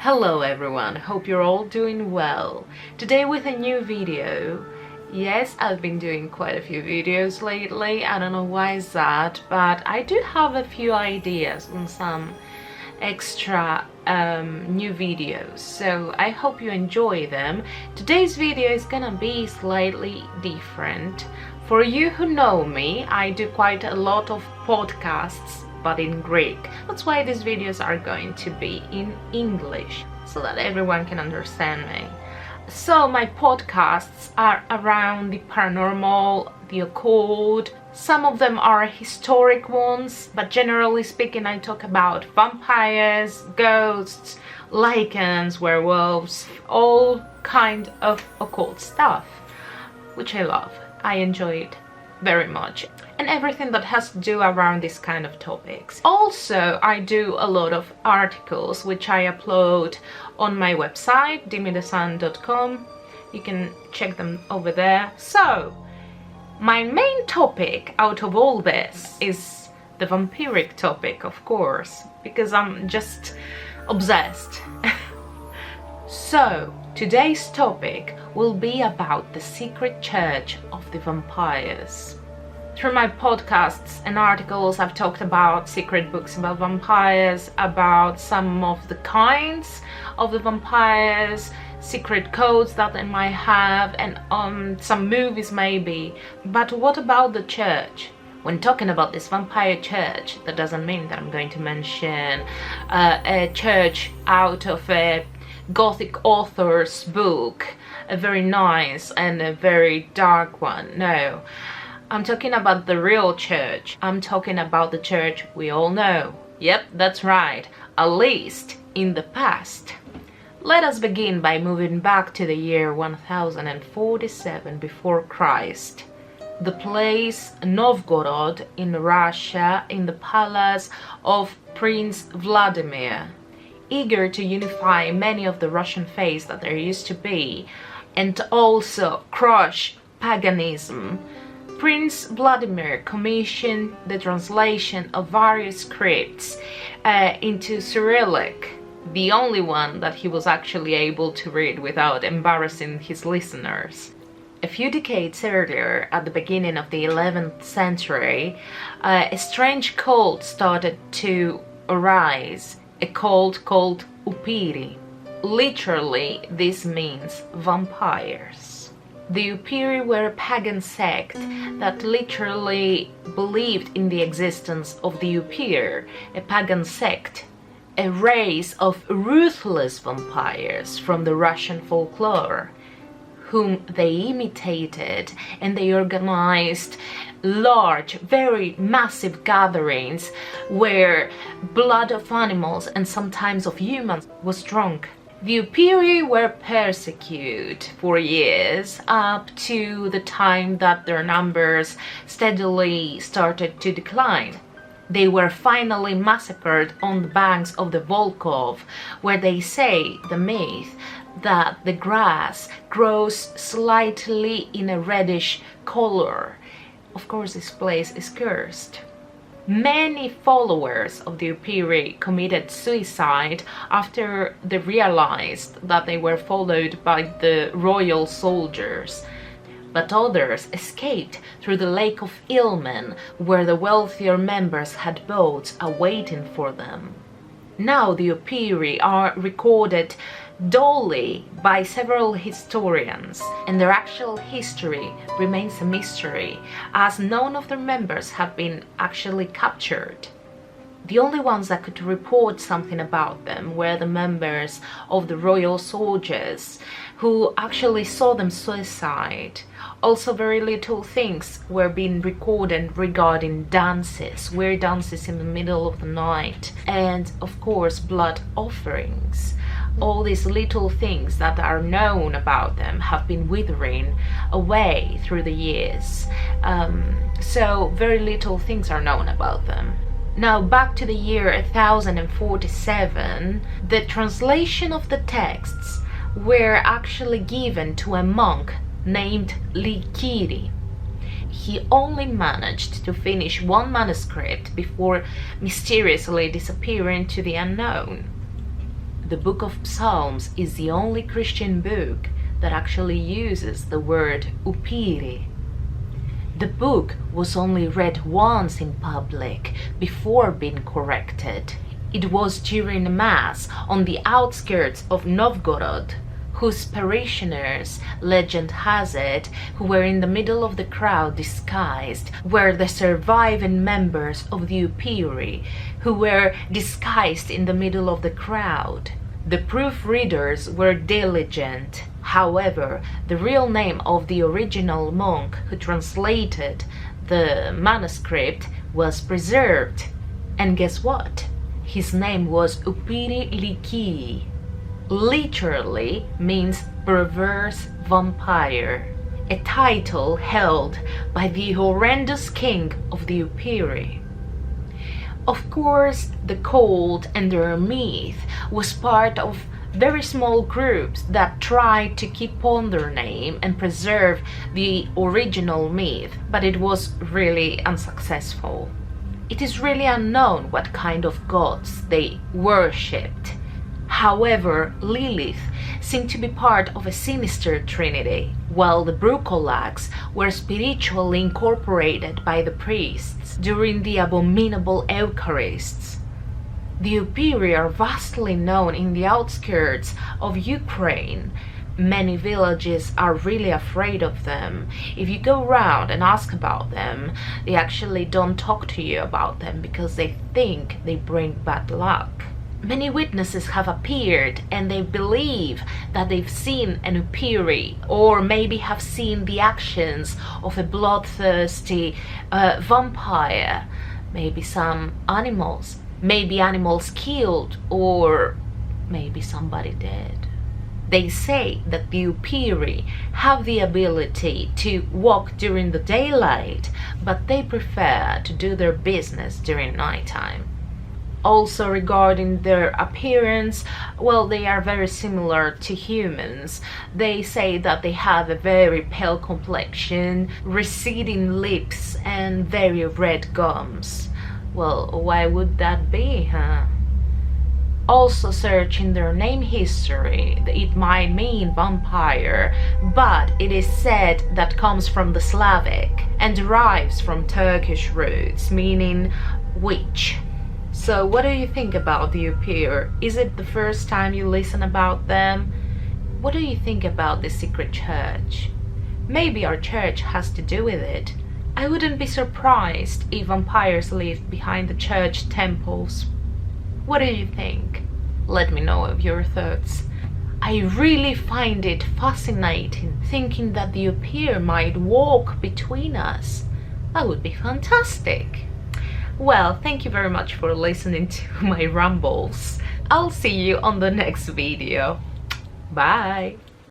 Hello everyone, hope you're all doing well. Today with a new video. Yes, I've been doing quite a few videos lately, I don't know why is that, but I do have a few ideas on some extra new videos, so I hope you enjoy them. Today's video is gonna be slightly different. For you who know me, I do quite a lot of podcasts but in Greek. That's why these videos are going to be in English, so that everyone can understand me. So my podcasts are around the paranormal, the occult. Some of them are historic ones, but generally speaking I talk about vampires, ghosts, lycans, werewolves, all kind of occult stuff, which I love. I enjoy it very much, and everything that has to do around this kind of topics. Also, I do a lot of articles which I upload on my website dimidesan.com. You can check them over there. So my main topic out of all this is the vampiric topic, of course, because I'm just obsessed. So today's topic will be about the secret church of the vampires. Through my podcasts and articles, I've talked about secret books about vampires, about some of the kinds of the vampires, secret codes that they might have, and some movies maybe. But what about the church? When talking about this vampire church, that doesn't mean that I'm going to mention a church out of a Gothic author's book, a very nice and a very dark one. No, I'm talking about the real church. I'm talking about the church we all know. Yep, that's right, at least in the past. Let us begin by moving back to the year 1047 before Christ. The place Novgorod in Russia, in the palace of Prince Vladimir. Eager to unify many of the Russian faiths that there used to be, and also crush paganism, Prince Vladimir commissioned the translation of various scripts into Cyrillic, the only one that he was actually able to read without embarrassing his listeners. A few decades earlier, at the beginning of the 11th century, a strange cult started to arise, a cult called Upir. Literally, this means vampires. The Upir were a pagan sect that literally believed in the existence of the Upir, a pagan sect, a race of ruthless vampires from the Russian folklore, whom they imitated, and they organized large, very massive gatherings where blood of animals and sometimes of humans was drunk. The Upiri were persecuted for years, up to the time that their numbers steadily started to decline. They were finally massacred on the banks of the Volkhov, where they say, the myth, that the grass grows slightly in a reddish color. Of course, this place is cursed. Many followers of the Upiri committed suicide after they realized that they were followed by the royal soldiers. But others escaped through the Lake of Ilmen, where the wealthier members had boats awaiting for them. Now the Upiri are recorded dully by several historians, and their actual history remains a mystery, as none of their members have been actually captured. The only ones that could report something about them were the members of the royal soldiers, who actually saw them suicide. Also, very little things were being recorded regarding dances, weird dances in the middle of the night, and of course blood offerings. All these little things that are known about them have been withering away through the years. So very little things are known about them. Now back to the year 1047, the translation of the texts were actually given to a monk named Likiri. He only managed to finish one manuscript before mysteriously disappearing to the unknown. the Book of Psalms is the only Christian book that actually uses the word Upir. The book was only read once in public before being corrected. It was during a mass on the outskirts of Novgorod, whose parishioners, legend has it, who were in the middle of the crowd disguised, were the surviving members of the Upiri, who were disguised in the middle of the crowd. The proofreaders were diligent. However, the real name of the original monk who translated the manuscript was preserved. And guess what? His name was Upiri Liki. Literally means perverse vampire, a title held by the horrendous king of the Upiri. Of course, the cult and their myth was part of very small groups that tried to keep on their name and preserve the original myth, but it was really unsuccessful. It is really unknown what kind of gods they worshipped. However, Lilith seemed to be part of a sinister trinity, while the Brucolacs were spiritually incorporated by the priests during the abominable Eucharists. The Upiri are vastly known in the outskirts of Ukraine. Many villages are really afraid of them. If you go around and ask about them, they actually don't talk to you about them because they think they bring bad luck. Many witnesses have appeared and they believe that they've seen an Upiri, or maybe have seen the actions of a bloodthirsty vampire, maybe some animals. Maybe animals killed, or maybe somebody dead. They say that the Upiri have the ability to walk during the daylight, but they prefer to do their business during nighttime. Also, regarding their appearance, well, they are very similar to humans. They say that they have a very pale complexion, receding lips, and very red gums. Well, why would that be, huh? Also, searching their name history, it might mean vampire, but it is said that comes from the Slavic and derives from Turkish roots, meaning witch. So what do you think about the Upir? Is it the first time you listen about them? What do you think about the secret church? Maybe our church has to do with it. I wouldn't be surprised if vampires lived behind the church temples. What do you think? Let me know of your thoughts. I really find it fascinating thinking that the Upir might walk between us. That would be fantastic. Well, thank you very much for listening to my rambles. I'll see you on the next video. Bye!